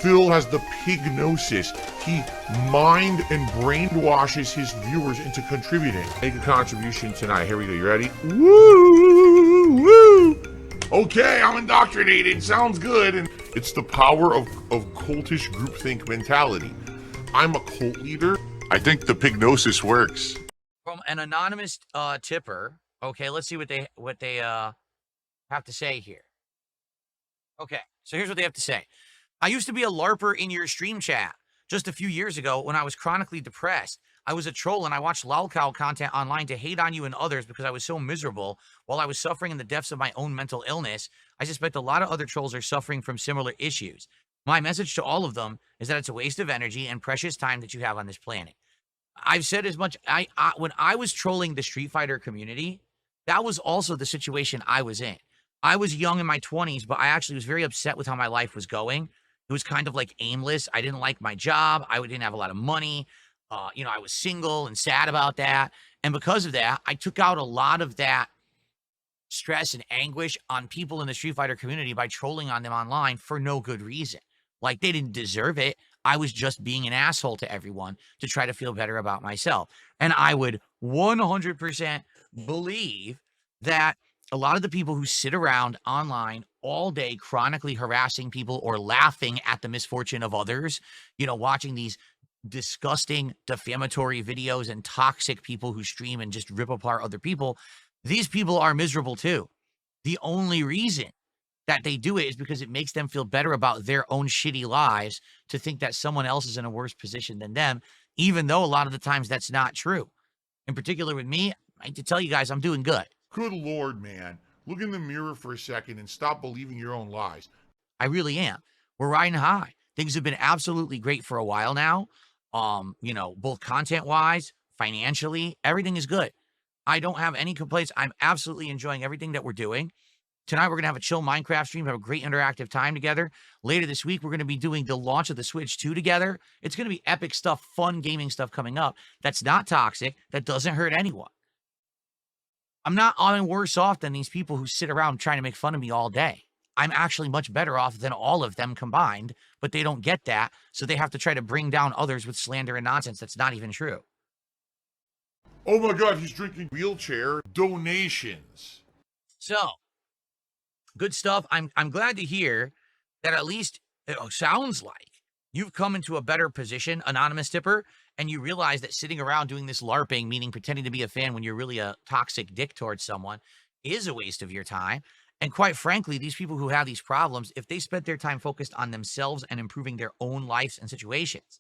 Phil has the pignosis. He mind and brainwashes his viewers into contributing. Make a contribution tonight. Here we go. You ready? Woo! Woo! Okay, I'm indoctrinated. Sounds good. And it's the power of cultish groupthink mentality. I'm a cult leader. I think the pignosis works. From an anonymous tipper. Okay, let's see what they have to say here. Okay, so here's what they have to say. I used to be a LARPer in your stream chat. Just a few years ago, when I was chronically depressed, I was a troll and I watched lolcow content online to hate on you and others because I was so miserable while I was suffering in the depths of my own mental illness. I suspect a lot of other trolls are suffering from similar issues. My message to all of them is that it's a waste of energy and precious time that you have on this planet. I've said as much. When I was trolling the Street Fighter community, that was also the situation I was in. I was young in my 20s, but I actually was very upset with how my life was going. It was kind of like aimless. I didn't like my job. I didn't have a lot of money. I was single and sad about that. And because of that, I took out a lot of that stress and anguish on people in the Street Fighter community by trolling on them online for no good reason. Like, they didn't deserve it. I was just being an asshole to everyone to try to feel better about myself. And I would 100% believe that a lot of the people who sit around online all day chronically harassing people or laughing at the misfortune of others, watching these disgusting defamatory videos and toxic people who stream and just rip apart other people, these people are miserable too. The only reason that they do it is because it makes them feel better about their own shitty lives to think that someone else is in a worse position than them, even though a lot of the times that's not true. In particular with me, I have to tell you guys, I'm doing good. Good Lord, man. Look in the mirror for a second and stop believing your own lies. I really am. We're riding high. Things have been absolutely great for a while now. Both content-wise, financially, everything is good. I don't have any complaints. I'm absolutely enjoying everything that we're doing. Tonight, we're going to have a chill Minecraft stream, have a great interactive time together. Later this week, we're going to be doing the launch of the Switch 2 together. It's going to be epic stuff, fun gaming stuff coming up that's not toxic, that doesn't hurt anyone. I'm not worse off than these people who sit around trying to make fun of me all day. I'm actually much better off than all of them combined, but they don't get that, so they have to try to bring down others with slander and nonsense that's not even true. Oh my God, he's drinking wheelchair donations. So, good stuff. I'm glad to hear that at least it sounds like you've come into a better position, anonymous tipper, and you realize that sitting around doing this LARPing, meaning pretending to be a fan when you're really a toxic dick towards someone, is a waste of your time. And quite frankly, these people who have these problems, if they spent their time focused on themselves and improving their own lives and situations,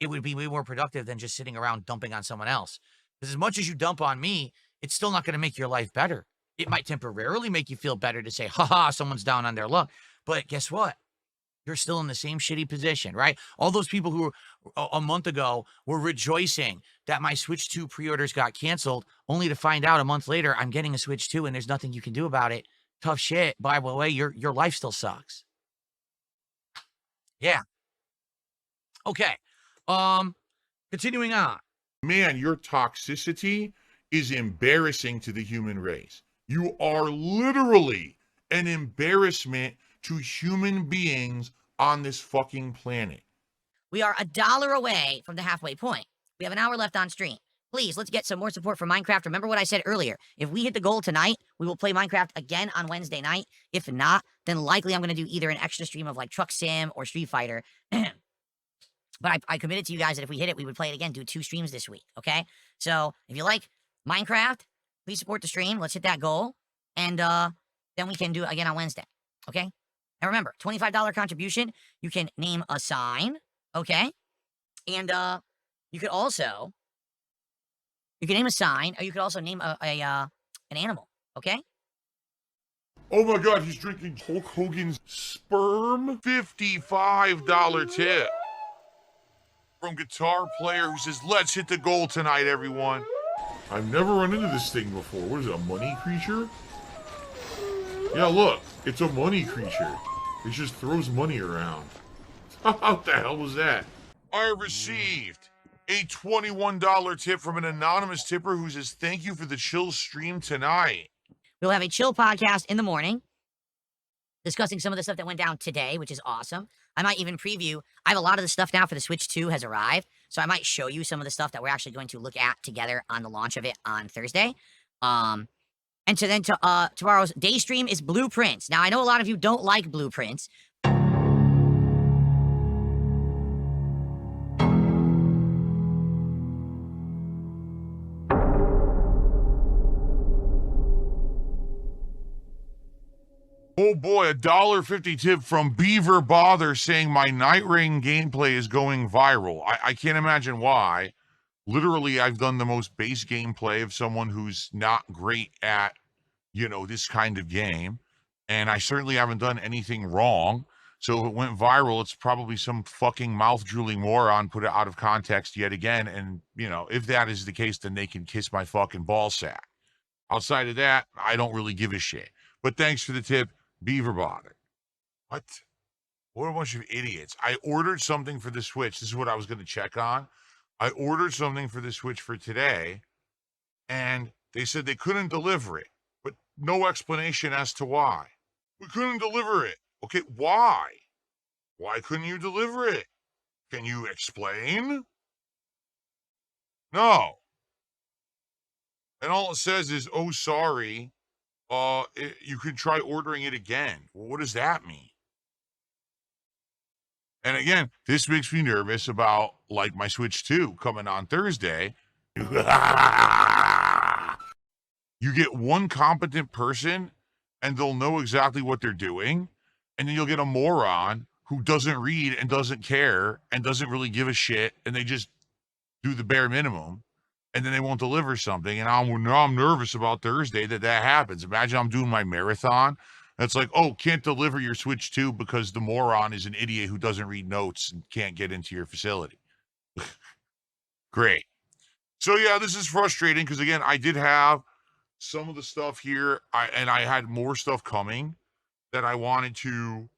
it would be way more productive than just sitting around dumping on someone else. Because as much as you dump on me, it's still not going to make your life better. It might temporarily make you feel better to say, haha, someone's down on their luck. But guess what? You're still in the same shitty position, right? All those people who a month ago were rejoicing that my Switch 2 pre-orders got canceled, only to find out a month later I'm getting a Switch 2 and there's nothing you can do about it. Tough shit. By the way, your life still sucks. Yeah. Okay. Continuing on. Man, your toxicity is embarrassing to the human race. You are literally an embarrassment to human beings on this fucking planet. We are $1 away from the halfway point. We have an hour left on stream. Please, let's get some more support for Minecraft. Remember what I said earlier. If we hit the goal tonight, we will play Minecraft again on Wednesday night. If not, then likely I'm going to do either an extra stream of like Truck Sim or Street Fighter. But I committed to you guys that if we hit it, we would play it again, do 2 streams this week, okay? So if you like Minecraft, please support the stream. Let's hit that goal. And then we can do it again on Wednesday, okay? And remember, $25 contribution, you can name a sign, okay? And you could also, name a sign, or you could also name an animal, okay? Oh my God, he's drinking Hulk Hogan's sperm. $55 tip from guitar player who says, let's hit the goal tonight, everyone. I've never run into this thing before. What is it, a money creature? Yeah, look, it's a money creature. It just throws money around. What the hell was that? I received a $21 tip from an anonymous tipper who says, thank you for the chill stream tonight. We'll have a chill podcast in the morning discussing some of the stuff that went down today, which is awesome. I might even preview. I have a lot of the stuff now for the Switch 2 has arrived, so I might show you some of the stuff that we're actually going to look at together on the launch of it on Thursday. And so then tomorrow's day stream is blueprints. Now, I know a lot of you don't like blueprints. Oh boy, $1.50 tip from Beaver Bother saying my Night Rain gameplay is going viral. I can't imagine why. Literally, I've done the most base gameplay of someone who's not great at, you know, this kind of game. And I certainly haven't done anything wrong. So if it went viral, it's probably some fucking mouth-drooling moron put it out of context yet again. And, you know, if that is the case, then they can kiss my fucking ball sack. Outside of that, I don't really give a shit. But thanks for the tip, Beaver Bother. What? What a bunch of idiots. I ordered something for the Switch. This is what I was going to check on. I ordered something for the Switch for today, and they said they couldn't deliver it, but no explanation as to why. We couldn't deliver it. Okay, why? Why couldn't you deliver it? Can you explain? No. And all it says is, oh, sorry. You can try ordering it again. Well, what does that mean? And again, this makes me nervous about, like, my Switch 2 coming on Thursday. You get one competent person, and they'll know exactly what they're doing, and then you'll get a moron who doesn't read and doesn't care and doesn't really give a shit, and they just do the bare minimum. And then they won't deliver something. And I'm nervous about Thursday that happens. Imagine I'm doing my marathon. And it's like, oh, can't deliver your Switch 2 because the moron is an idiot who doesn't read notes and can't get into your facility. Great. So, yeah, this is frustrating because, again, I did have some of the stuff here. And I had more stuff coming that I wanted to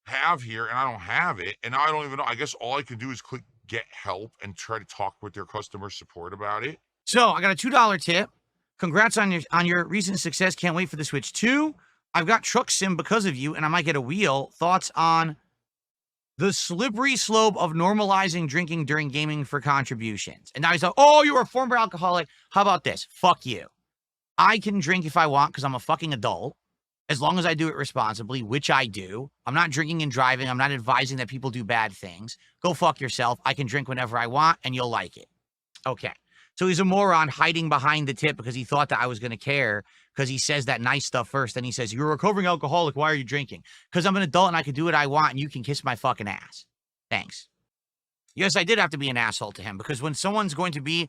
have here, and I don't have it, and I don't even know. I guess all I can do is click get help and try to talk with their customer support about it. So I got a $2 tip. Congrats on your recent success. Can't wait for the Switch 2. I've got Truck Sim because of you, and I might get a wheel. Thoughts on the slippery slope of normalizing drinking during gaming for contributions? And now he's like, oh, you're a former alcoholic. How about this? Fuck you. I can drink if I want because I'm a fucking adult. As long as I do it responsibly, which I do. I'm not drinking and driving. I'm not advising that people do bad things. Go fuck yourself. I can drink whenever I want, and you'll like it. Okay. So he's a moron hiding behind the tip because he thought that I was going to care because he says that nice stuff first. Then he says, you're a recovering alcoholic. Why are you drinking? Because I'm an adult and I can do what I want, and you can kiss my fucking ass. Thanks. Yes, I did have to be an asshole to him because when someone's going to be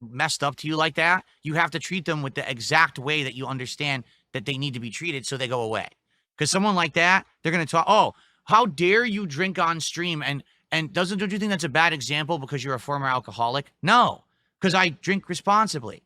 messed up to you like that, you have to treat them with the exact way that you understand that they need to be treated so they go away. Because someone like that, they're going to talk, oh, how dare you drink on stream? And don't you think that's a bad example because you're a former alcoholic? No, because I drink responsibly.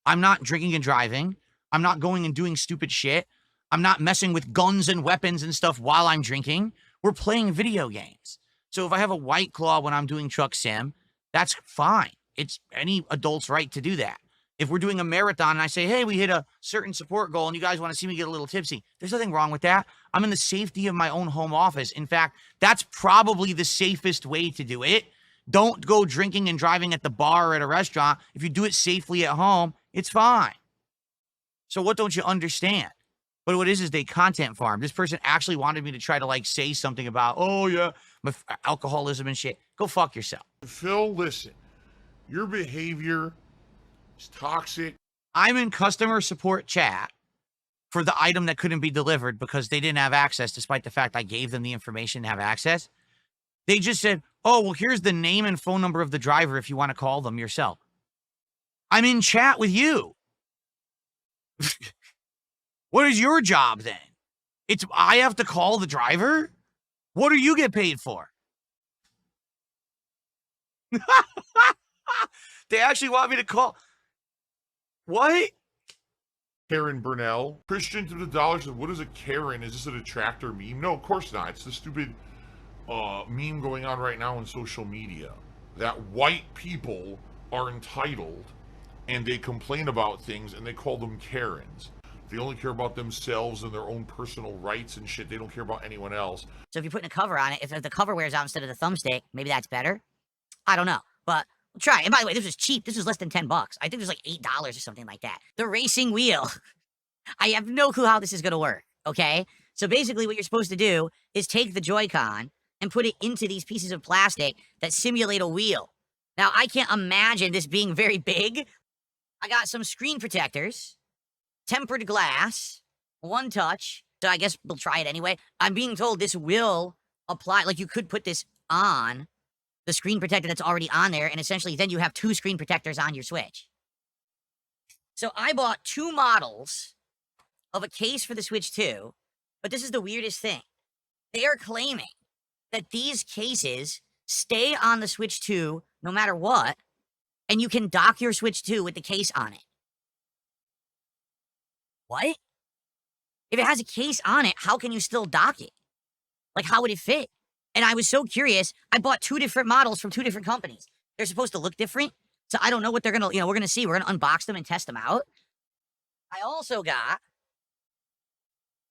I'm not drinking and driving. I'm not going and doing stupid shit. I'm not messing with guns and weapons and stuff while I'm drinking. We're playing video games. So if I have a White Claw when I'm doing Truck Sim, that's fine. It's any adult's right to do that. If we're doing a marathon and I say, hey, we hit a certain support goal and you guys want to see me get a little tipsy, there's nothing wrong with that. I'm in the safety of my own home office. In fact, that's probably the safest way to do it. Don't go drinking and driving at the bar or at a restaurant. If you do it safely at home, it's fine. So what don't you understand? But what is they content farm. This person actually wanted me to try to like say something about, oh yeah, my alcoholism and shit. Go fuck yourself. Phil, listen. Your behavior is toxic. I'm in customer support chat for the item that couldn't be delivered because they didn't have access, despite the fact I gave them the information to have access. They just said, oh, well, here's the name and phone number of the driver if you want to call them yourself. I'm in chat with you. What is your job then? I have to call the driver? What do you get paid for? They actually want me to call. What? Karen Burnell. Christian to the dollar said, what is a Karen? Is this a detractor meme? No, of course not. It's the stupid meme going on right now on social media that white people are entitled and they complain about things, and they call them Karens. They only care about themselves and their own personal rights and shit. They don't care about anyone else. So if you're putting a cover on it, if the cover wears out instead of the thumbstick, maybe that's better. I don't know, but we'll try. And by the way, this was cheap. This was less than $10. I think it was like $8 or something like that. The racing wheel. I have no clue how this is going to work, okay? So basically what you're supposed to do is take the Joy-Con and put it into these pieces of plastic that simulate a wheel. Now, I can't imagine this being very big. I got some screen protectors, tempered glass, one touch. So I guess we'll try it anyway. I'm being told this will apply. Like, you could put this on the screen protector that's already on there, and essentially then you have 2 screen protectors on your Switch. So I bought 2 models of a case for the Switch 2, but this is the weirdest thing. They are claiming that these cases stay on the Switch 2 no matter what, and you can dock your Switch 2 with the case on it. What? If it has a case on it, how can you still dock it? Like, how would it fit? And I was so curious. I bought 2 different models from 2 different companies. They're supposed to look different, so I don't know what they're gonna, we're gonna see. We're gonna unbox them and test them out. I also got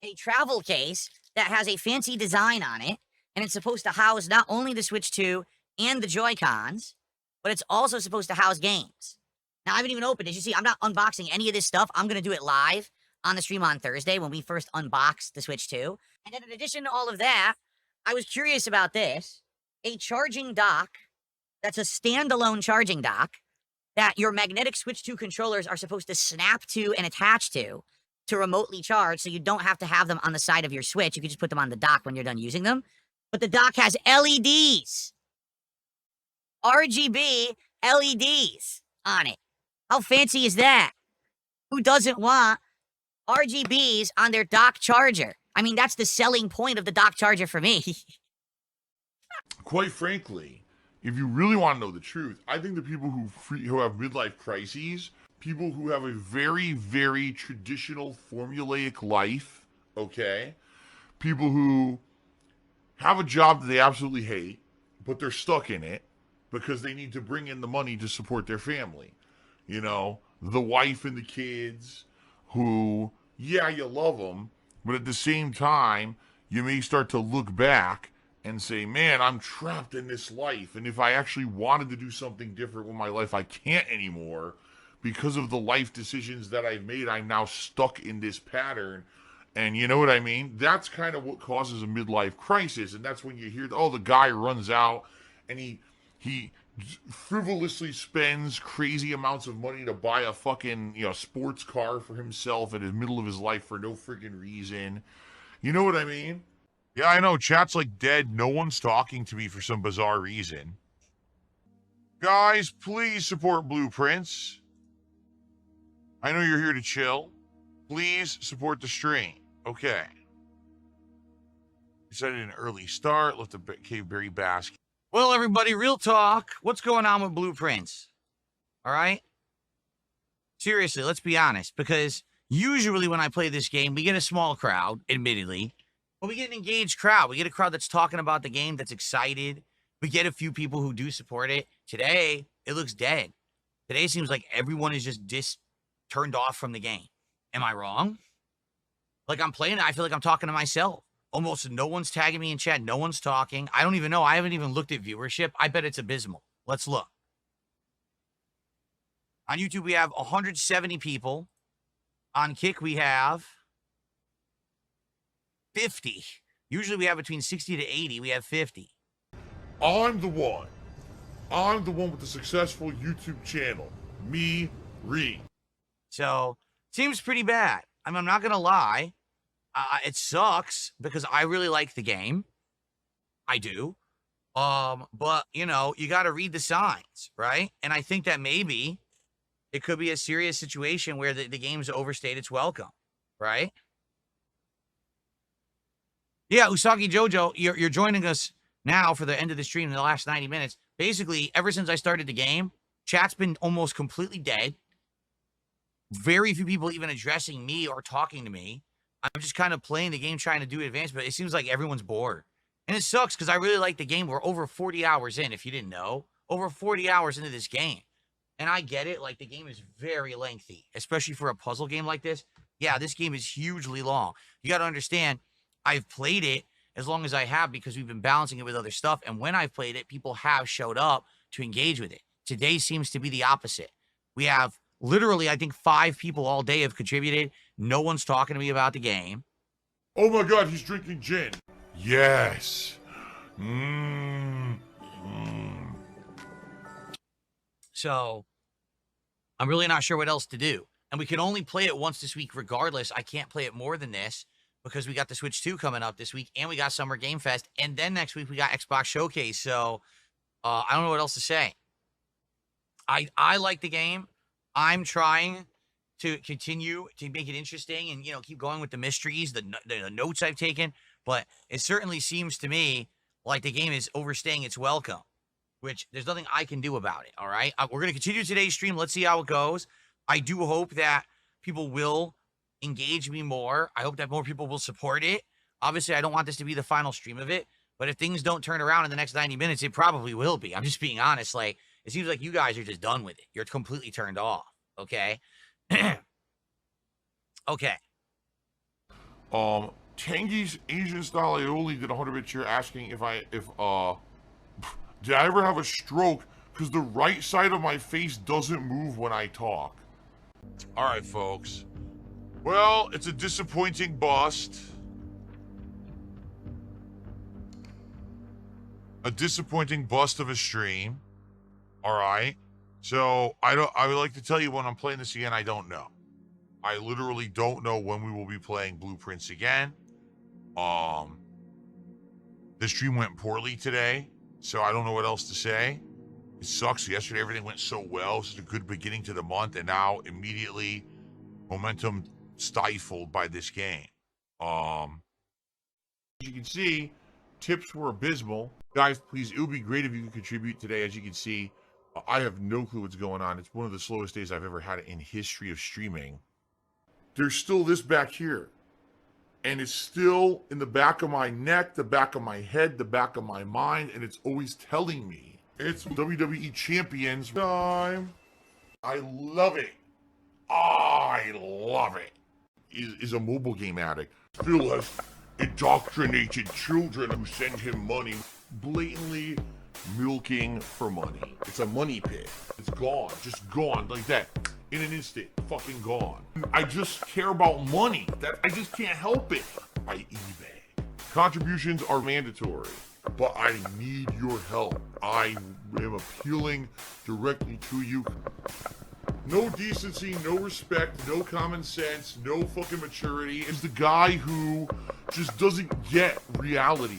a travel case that has a fancy design on it, and it's supposed to house not only the Switch 2 and the Joy-Cons, but it's also supposed to house games. Now, I haven't even opened it. You see, I'm not unboxing any of this stuff. I'm going to do it live on the stream on Thursday when we first unbox the Switch 2. And then in addition to all of that, I was curious about this. A charging dock that's a standalone charging dock that your magnetic Switch 2 controllers are supposed to snap to and attach to remotely charge, so you don't have to have them on the side of your Switch. You can just put them on the dock when you're done using them. But the dock has LEDs. RGB LEDs on it. How fancy is that? Who doesn't want RGBs on their dock charger? I mean, that's the selling point of the dock charger for me. Quite frankly, if you really want to know the truth, I think the people who have midlife crises, people who have a very, very traditional formulaic life, okay? People who have a job that they absolutely hate, but they're stuck in it because they need to bring in the money to support their family. You know, the wife and the kids who, yeah, you love them, but at the same time, you may start to look back and say, man, I'm trapped in this life. And if I actually wanted to do something different with my life, I can't anymore. Because of the life decisions that I've made, I'm now stuck in this pattern. And you know what I mean? That's kind of what causes a midlife crisis. And that's when you hear, oh, the guy runs out and he frivolously spends crazy amounts of money to buy a fucking, sports car for himself in the middle of his life for no freaking reason. You know what I mean? Yeah, I know. Chat's like dead. No one's talking to me for some bizarre reason. Guys, please support Blueprints. I know you're here to chill. Please support the stream. Okay. Decided an early start. Left the caveberry basket. Well, everybody, real talk. What's going on with Blueprints? All right? Seriously, let's be honest. Because usually when I play this game, we get a small crowd, admittedly. But we get an engaged crowd. We get a crowd that's talking about the game, that's excited. We get a few people who do support it. Today, it looks dead. Today seems like everyone is just turned off from the game. Am I wrong? Like, I'm playing it, I feel like I'm talking to myself. Almost no one's tagging me in chat. No one's talking. I don't even know. I haven't even looked at viewership. I bet it's abysmal. Let's look. On YouTube, we have 170 people. On Kick, we have 50. Usually we have between 60 to 80. We have 50. I'm the one. I'm the one with the successful YouTube channel. Me, Ree. So, seems pretty bad. I mean, I'm not going to lie. It sucks because I really like the game. I do. But, you got to read the signs, right? And I think that maybe it could be a serious situation where the game's overstayed its welcome, right? Yeah, Usagi Jojo, you're joining us now for the end of the stream in the last 90 minutes. Basically, ever since I started the game, chat's been almost completely dead. Very few people even addressing me or talking to me. I'm just kind of playing the game, trying to do advanced, but it seems like everyone's bored. And it sucks because I really like the game. We're over 40 hours in, if you didn't know. Over 40 hours into this game. And I get it, like the game is very lengthy, especially for a puzzle game like this. Yeah, this game is hugely long. You got to understand, I've played it as long as I have because we've been balancing it with other stuff. And when I've played it, people have showed up to engage with it. Today seems to be the opposite. We have literally, I think 5 people all day have contributed. No one's talking to me about the game. Oh my God, he's drinking gin. Yes. Mmm. So I'm really not sure what else to do. And we can only play it once this week regardless. I can't play it more than this because we got the Switch 2 coming up this week and we got Summer Game Fest. And then next week we got Xbox Showcase. So I don't know what else to say. I like the game. I'm trying to continue to make it interesting and, you know, keep going with the mysteries, the notes I've taken. But it certainly seems to me like the game is overstaying its welcome, which there's nothing I can do about it, all right? We're going to continue today's stream. Let's see how it goes. I do hope that people will engage me more. I hope that more people will support it. Obviously, I don't want this to be the final stream of it, but if things don't turn around in the next 90 minutes, it probably will be. I'm just being honest. Like, it seems like you guys are just done with it. You're completely turned off, okay? Okay. Tangy's Asian style aioli did 100-bit cheer asking if did I ever have a stroke because the right side of my face doesn't move when I talk. All right, folks. Well, it's a disappointing bust. A disappointing bust of a stream. All right. So I would like to tell you when I'm playing this again, I don't know. I literally don't know when we will be playing Blueprints again. The stream went poorly today, so I don't know what else to say. It sucks. Yesterday everything went so well. Such a good beginning to the month, and now immediately momentum stifled by this game. As you can see, tips were abysmal. Guys, please, it would be great if you could contribute today. As you can see, I have no clue what's going on. It's one of the slowest days I've ever had in history of streaming. There's still this back here. And it's still in the back of my neck, the back of my head, the back of my mind, and it's always telling me it's WWE Champions time. I love it. I love it. Is a mobile game addict. Phil has indoctrinated children who send him money, blatantly milking for money. It's a money pit. It's gone, just gone like that. In an instant, fucking gone. I just care about money. I just can't help it. I eBay. Contributions are mandatory, but I need your help. I am appealing directly to you. No decency, no respect, no common sense, no fucking maturity. Is the guy who just doesn't get reality.